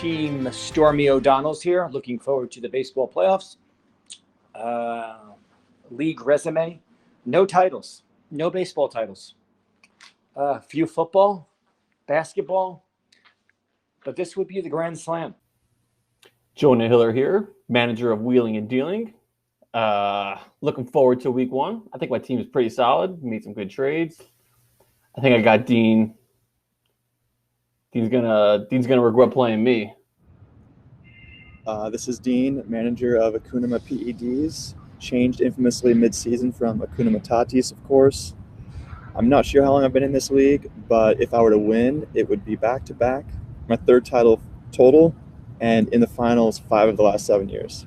Team Stormy O'Donnell's here. Looking forward to the baseball playoffs. League resume, no titles, no baseball titles. Few football, basketball, but this would be the grand slam. Jonah Hiller here, manager of Wheeling and Dealing. Looking forward to week one. I think my team is pretty solid. Made some good trades. I think I got Dean. Dean's gonna regret playing me. This is Dean, manager of Akunima PEDs. Changed infamously mid-season from Akunima Tatis, of course. I'm not sure how long I've been in this league, but if I were to win, it would be back-to-back. My third title total, and in the finals, 5 of the last 7 years.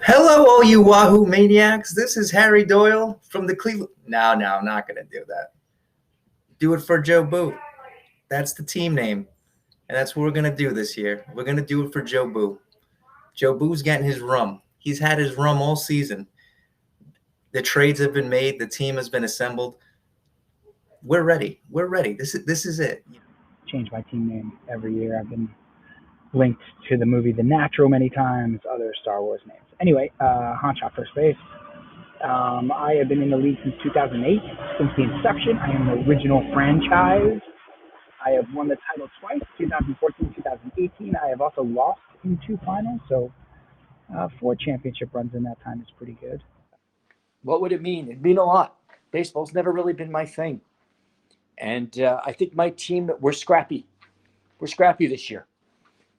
Hello, all you Wahoo maniacs. This is Harry Doyle from the Cleveland. No, I'm not going to do that. Do it for Joe Boo. That's the team name, and that's what we're going to do this year. We're going to do it for Joe Boo. Joe Boo's getting his rum. He's had his rum all season. The trades have been made. The team has been assembled. We're ready. We're ready. This is it. Change my team name every year. I've been linked to the movie The Natural many times, other Star Wars names. Anyway, Honchop first base. I have been in the league since 2008, since the inception. I am the original franchise. I have won the title twice, 2014, 2018. I have also lost in 2 finals, so 4 championship runs in that time is pretty good. What would it mean? It'd mean a lot. Baseball's never really been my thing. And I think my team, we're scrappy. We're scrappy this year.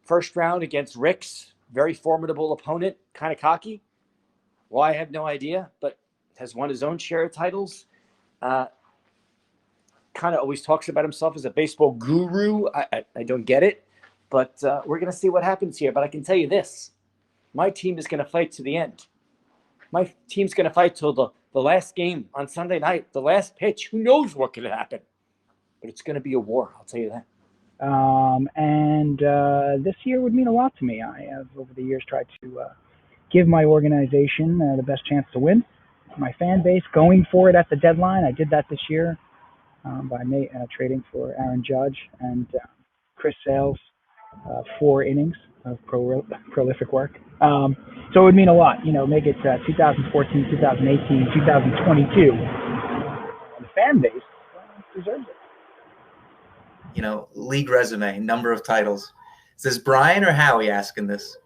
First round against Rick's, very formidable opponent, kind of cocky. Why, I have no idea, but has won his own share of titles. Kind of always talks about himself as a baseball guru. I don't get it, but we're going to see what happens here. But I can tell you this. My team is going to fight to the end. My team's going to fight till the last game on Sunday night, the last pitch. Who knows what could happen? But it's going to be a war, I'll tell you that. This year would mean a lot to me. I have, over the years, tried to give my organization the best chance to win. My fan base going for it at the deadline. I did that this year by trading for Aaron Judge and Chris Sales, 4 innings of prolific work. So it would mean a lot, make it 2014, 2018, 2022. The fan base deserves it. League resume, number of titles. Is this Brian or Howie asking this?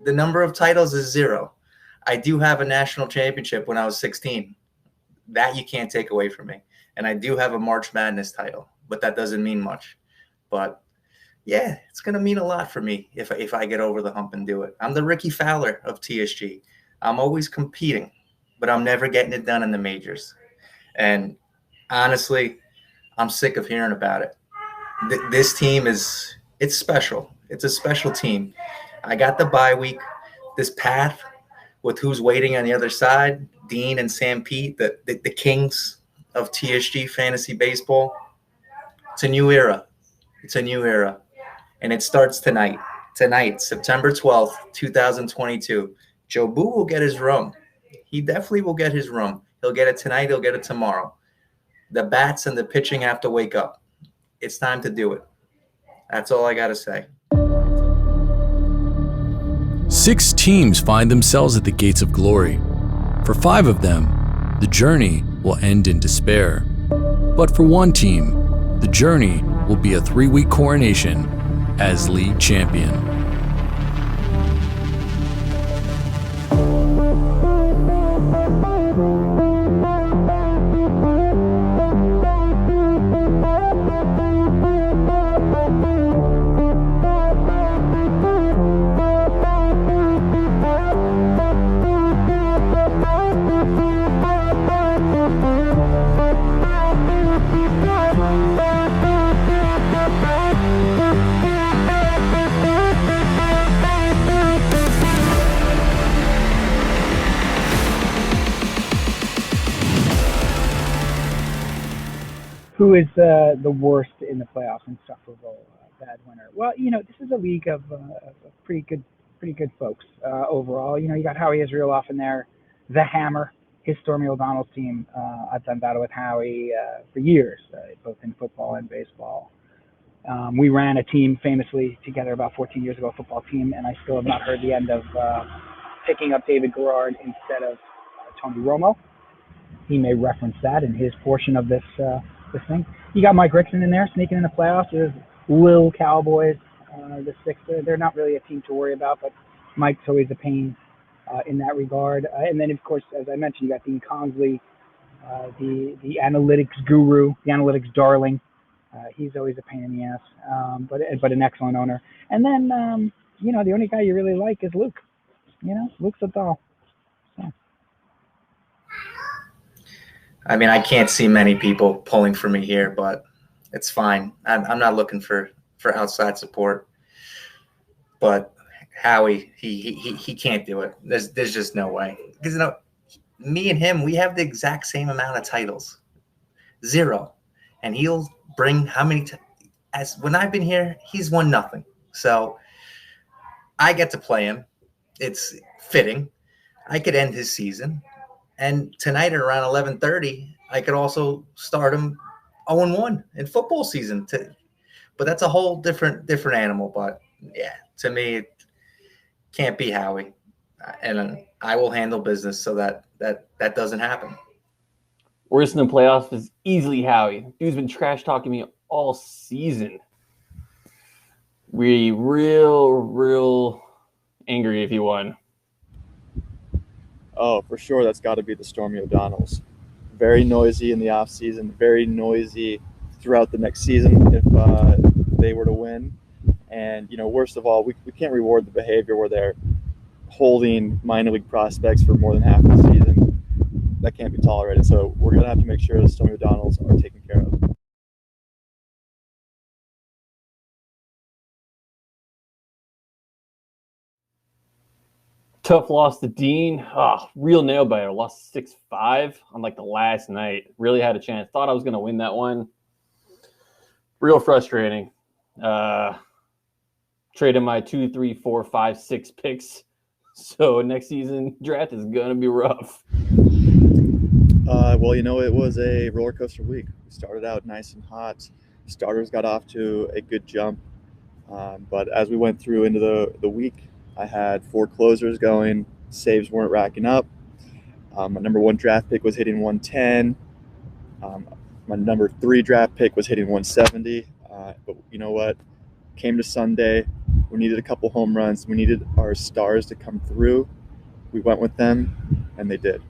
The number of titles is 0. I do have a national championship when I was 16. That you can't take away from me. And I do have a March Madness title, but that doesn't mean much. But yeah, it's going to mean a lot for me if I get over the hump and do it. I'm the Ricky Fowler of TSG. I'm always competing, but I'm never getting it done in the majors. And honestly, I'm sick of hearing about it. This team it's special. It's a special team. I got the bye week. This path with who's waiting on the other side, Dean and Sam Pete, the kings of TSG Fantasy Baseball. It's a new era. It's a new era. And it starts tonight. Tonight, September 12th, 2022. Joe Boo will get his rum. He definitely will get his rum. He'll get it tonight. He'll get it tomorrow. The bats and the pitching have to wake up. It's time to do it. That's all I got to say. 6 teams find themselves at the gates of glory. For 5 of them, the journey will end in despair. But for 1 team, the journey will be a 3-week coronation as league champion. Who is the worst in the playoffs and insufferable bad winner? Well, this is a league of pretty good folks overall. You got Howie Israeloff in there, the Hammer, his Stormy O'Donnell's team. I've done battle with Howie for years, both in football and baseball. We ran a team famously together about 14 years ago, a football team, and I still have not heard the end of picking up David Garrard instead of Tony Romo. He may reference that in his portion of this thing. You got Mike Rickson in there sneaking in the playoffs. There's Lil Cowboys, the Sixers. They're not really a team to worry about, but Mike's always a pain in that regard. And then, of course, as I mentioned, you got Dean Consley, the analytics guru, the analytics darling. He's always a pain in the ass, but an excellent owner. And then, the only guy you really like is Luke. Luke's a doll. So. I mean, I can't see many people pulling for me here, but it's fine. I'm not looking for outside support. But Howie, he can't do it. There's just no way. Because me and him, we have the exact same amount of titles, 0, and he'll bring how many? As when I've been here, he's won nothing. So I get to play him. It's fitting. I could end his season. And tonight at around 11:30, I could also start him 0-1 in football season. But that's a whole different animal. But yeah, to me, it can't be Howie. And I will handle business so that doesn't happen. Worst in the playoffs is easily Howie. Dude's been trash talking me all season. We real angry if he won. Oh, for sure, that's got to be the Stormy O'Donnells. Very noisy in the off season, very noisy throughout the next season if they were to win. And, worst of all, we can't reward the behavior where they're holding minor league prospects for more than half the season. That can't be tolerated. So we're going to have to make sure the Stormy O'Donnells are taken care of. Tough loss to Dean. Real nail biter. Lost 6-5 on the last night. Really had a chance. Thought I was going to win that one. Real frustrating. Traded my 2, 3, 4, 5, 6 picks. So next season draft is going to be rough. Well, it was a roller coaster week. We started out nice and hot. Starters got off to a good jump. But as we went through into the week, I had 4 closers going. Saves weren't racking up. My number 1 draft pick was hitting 110. My number 3 draft pick was hitting 170. But you know what? Came to Sunday. We needed a couple home runs. We needed our stars to come through. We went with them, and they did.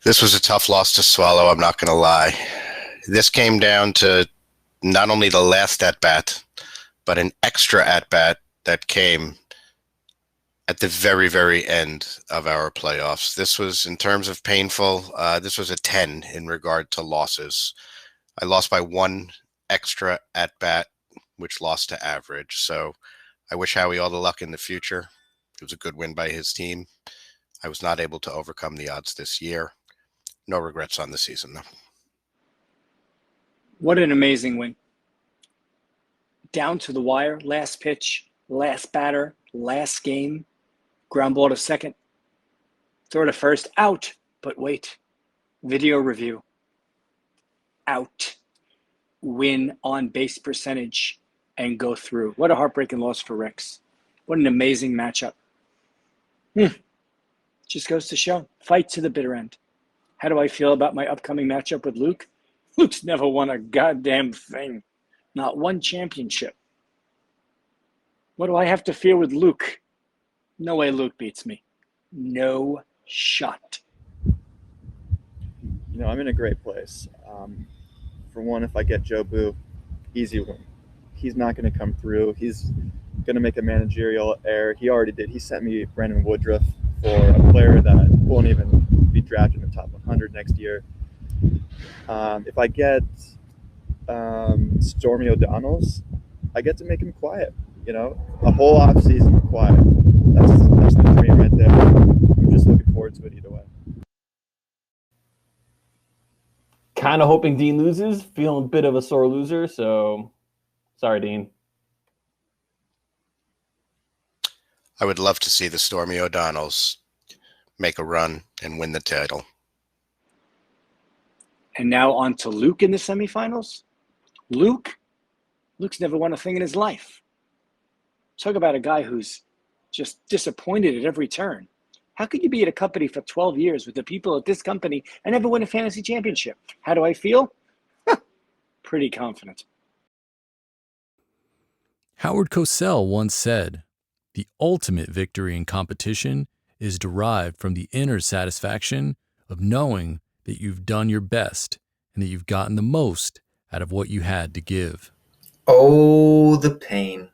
This was a tough loss to swallow, I'm not going to lie. This came down to not only the last at-bat, but an extra at-bat that came at the very, very end of our playoffs. This was, in terms of painful, this was a 10 in regard to losses. I lost by 1 extra at-bat, which lost to average. So I wish Howie all the luck in the future. It was a good win by his team. I was not able to overcome the odds this year. No regrets on the season, though. What an amazing win. Down to the wire, last pitch, last batter, last game, ground ball to second, throw to first, out. But wait, video review, out. Win on base percentage and go through. What a heartbreaking loss for Rex. What an amazing matchup. Just goes to show, fight to the bitter end. How do I feel about my upcoming matchup with Luke? Luke's never won a goddamn thing. Not one championship. What do I have to fear with Luke? No way Luke beats me. No shot. I'm in a great place. For one, if I get Joe Boo, easy win. He's not going to come through. He's going to make a managerial error. He already did. He sent me Brandon Woodruff for a player that won't even be drafted in the top 100 next year. If I get Stormy O'Donnell's, I get to make him quiet. A whole off season quiet. That's the dream right there. I'm just looking forward to it either way. Kind of hoping Dean loses. Feeling a bit of a sore loser. So, sorry, Dean. I would love to see the Stormy O'Donnells make a run and win the title. And now on to Luke in the semifinals. Luke's never won a thing in his life. Talk about a guy who's just disappointed at every turn. How could you be at a company for 12 years with the people at this company and never win a fantasy championship? How do I feel? Pretty confident. Howard Cosell once said, "The ultimate victory in competition is derived from the inner satisfaction of knowing that you've done your best and that you've gotten the most out of what you had to give." Oh, the pain.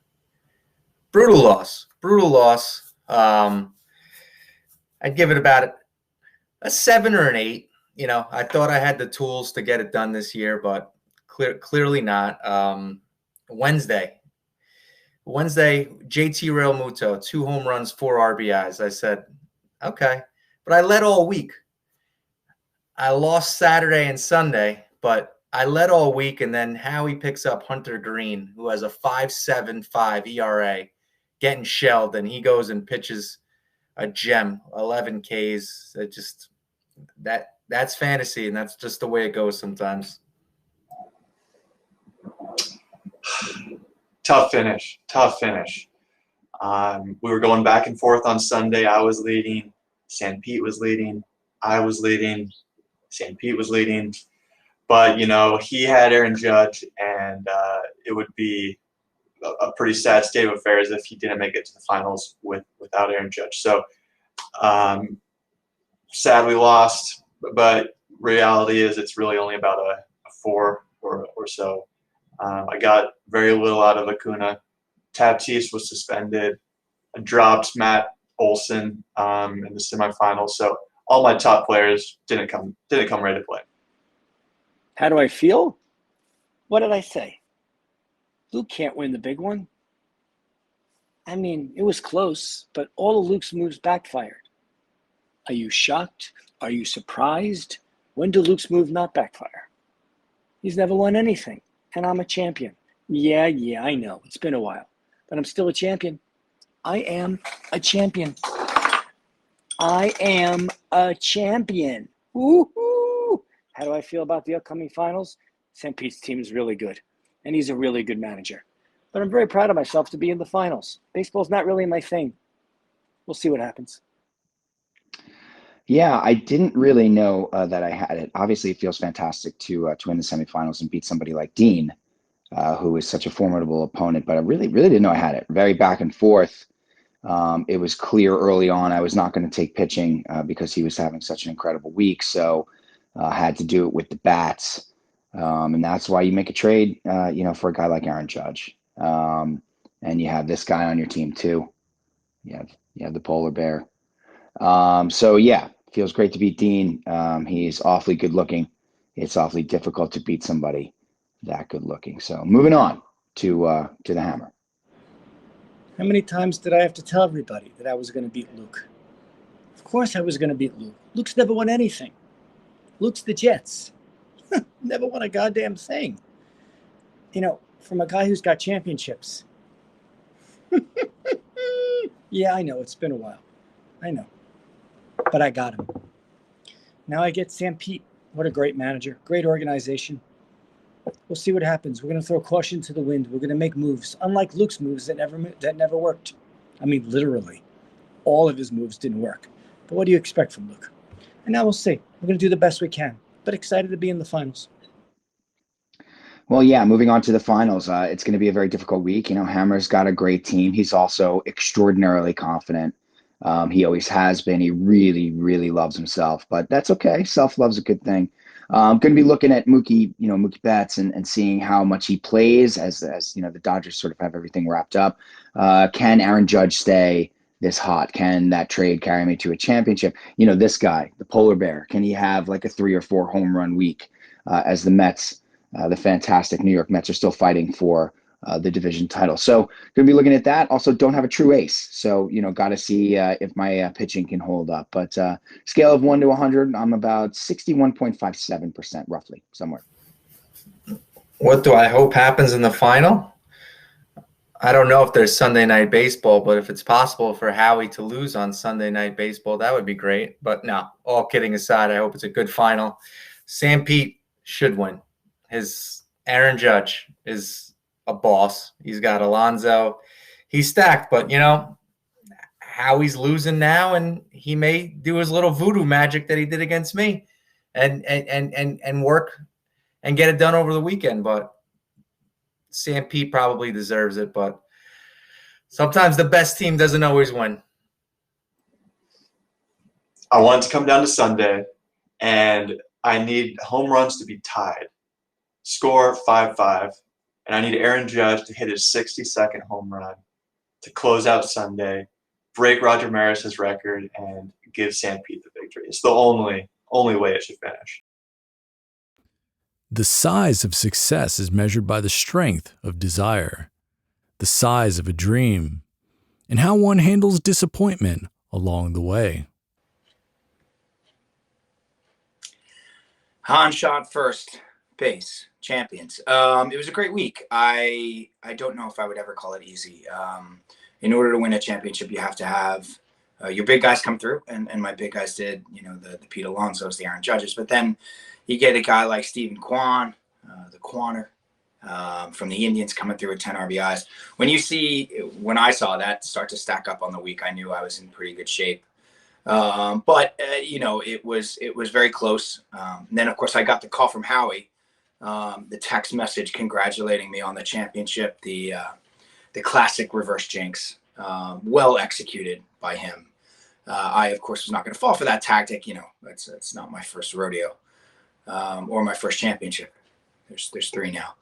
Brutal loss. I'd give it about a 7 or an 8. You know, I thought I had the tools to get it done this year, but clearly not. Wednesday, JT Realmuto, 2 home runs, 4 RBIs. I said, okay. But I led all week. I lost Saturday and Sunday, but I led all week, and then Howie picks up Hunter Green, who has a 5.75 ERA, getting shelled, and he goes and pitches a gem, 11 Ks. That's fantasy, and that's just the way it goes sometimes. Tough finish. We were going back and forth on Sunday. I was leading. San Pete was leading. I was leading. San Pete was leading. But, you know, he had Aaron Judge, and it would be a pretty sad state of affairs if he didn't make it to the finals without Aaron Judge. So, sad we lost, but reality is it's really only about a 4 or so. I got very little out of Acuna. Tatis was suspended. I dropped Matt Olson in the semifinals. So all my top players didn't come ready to play. How do I feel? What did I say? Luke can't win the big one. I mean, it was close, but all of Luke's moves backfired. Are you shocked? Are you surprised? When do Luke's moves not backfire? He's never won anything, and I'm a champion. Yeah, I know. It's been a while, but I'm still a champion. I am a champion. Woo-hoo! How do I feel about the upcoming finals? St. Pete's team is really good, and he's a really good manager. But I'm very proud of myself to be in the finals. Baseball's not really my thing. We'll see what happens. Yeah, I didn't really know that I had it. Obviously, it feels fantastic to win the semifinals and beat somebody like Dean, who is such a formidable opponent. But I really didn't know I had it. Very back and forth. It was clear early on I was not going to take pitching because he was having such an incredible week. So I had to do it with the bats. And that's why you make a trade, for a guy like Aaron Judge. And you have this guy on your team too. You have the polar bear. So yeah, feels great to beat Dean. He's awfully good looking. It's awfully difficult to beat somebody that good looking. So moving on to the Hammer. How many times did I have to tell everybody that I was going to beat Luke? Of course I was going to beat Luke. Luke's never won anything. Luke's the Jets. Never won a goddamn thing. From a guy who's got championships. Yeah, I know. It's been a while. I know. But I got him. Now I get Sam Pete. What a great manager. Great organization. We'll see what happens. We're going to throw caution to the wind. We're going to make moves. Unlike Luke's moves that never worked. I mean, literally. All of his moves didn't work. But what do you expect from Luke? And now we'll see. We're going to do the best we can. But excited to be in the finals. Well, yeah, moving on to the finals. It's going to be a very difficult week. Hammer's got a great team. He's also extraordinarily confident. He always has been. He really, really loves himself, but that's okay. Self-love's a good thing. I'm going to be looking at Mookie Betts and seeing how much he plays as the Dodgers sort of have everything wrapped up. Can Aaron Judge stay this hot? Can that trade carry me to a championship? This guy, the polar bear, can he have like a 3 or 4 home run week as the Mets, the fantastic New York Mets are still fighting for the division title. So going to be looking at that. Also don't have a true ace. So, got to see if my pitching can hold up. But scale of 1 to 100, I'm about 61.57% roughly somewhere. What do I hope happens in the final? I don't know if there's Sunday Night Baseball, but if it's possible for Howie to lose on Sunday Night Baseball, that would be great. But no, all kidding aside, I hope it's a good final. Sam Pete should win. His Aaron Judge is a boss. He's got Alonso. He's stacked, but, Howie's losing now, and he may do his little voodoo magic that he did against me and work and get it done over the weekend. But Sam Pete probably deserves it, but sometimes the best team doesn't always win. I want it to come down to Sunday, and I need home runs to be tied. Score 5-5, and I need Aaron Judge to hit his 62nd home run to close out Sunday, break Roger Maris's record, and give Sam Pete the victory. It's the only way it should finish. The size of success is measured by the strength of desire, the size of a dream, and how one handles disappointment along the way. Han shot first base, champions. It was a great week. I don't know if I would ever call it easy. In order to win a championship, you have to have your big guys come through, and my big guys did, the Pete Alonsos, the Aaron Judges, but then you get a guy like Stephen Kwan, the Quanner, from the Indians coming through with 10 RBIs. When I saw that start to stack up on the week, I knew I was in pretty good shape. But it was very close. And then, of course, I got the call from Howie, the text message congratulating me on the championship, the classic reverse jinx, well executed by him. I, of course, was not going to fall for that tactic. It's not my first rodeo. Or my first championship. There's 3 now.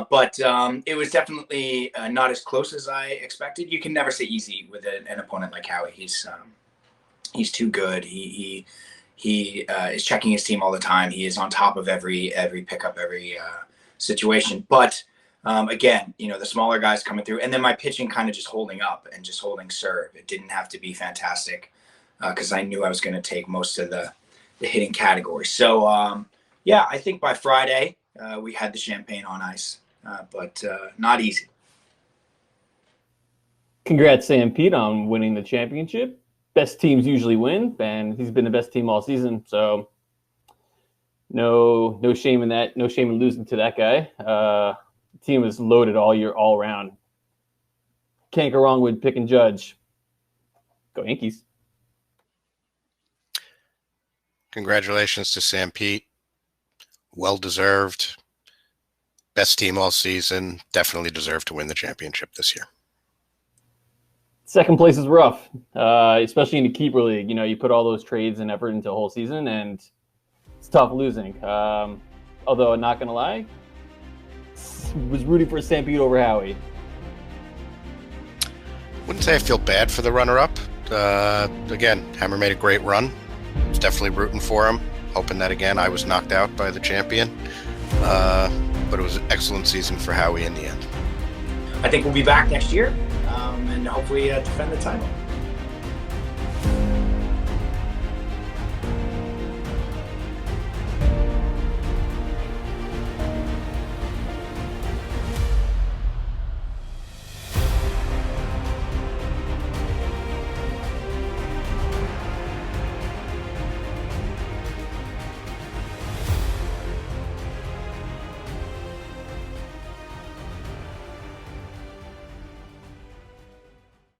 But it was definitely not as close as I expected. You can never say easy with an opponent like Howie. He's too good. He is checking his team all the time. He is on top of every pickup, every situation. But again, the smaller guys coming through, and then my pitching kind of just holding up and just holding serve. It didn't have to be fantastic because I knew I was going to take most of the hitting category. So, I think by Friday we had the champagne on ice, but not easy. Congrats, Sam Pete, on winning the championship. Best teams usually win, and he's been the best team all season. So no shame in that. No shame in losing to that guy. The team was loaded all year, all around. Can't go wrong with picking Judge. Go Yankees. Congratulations to Sam Pete. Well-deserved. Best team all season. Definitely deserved to win the championship this year. Second place is rough, especially in the keeper league. You put all those trades and effort into a whole season, and it's tough losing. Although, I'm not going to lie, was rooting for Sam Pete over Howie. Wouldn't say I feel bad for the runner-up. Again, Hammer made a great run. Was definitely rooting for him, hoping that again I was knocked out by the champion. But it was an excellent season for Howie in the end. I think we'll be back next year and hopefully defend the title.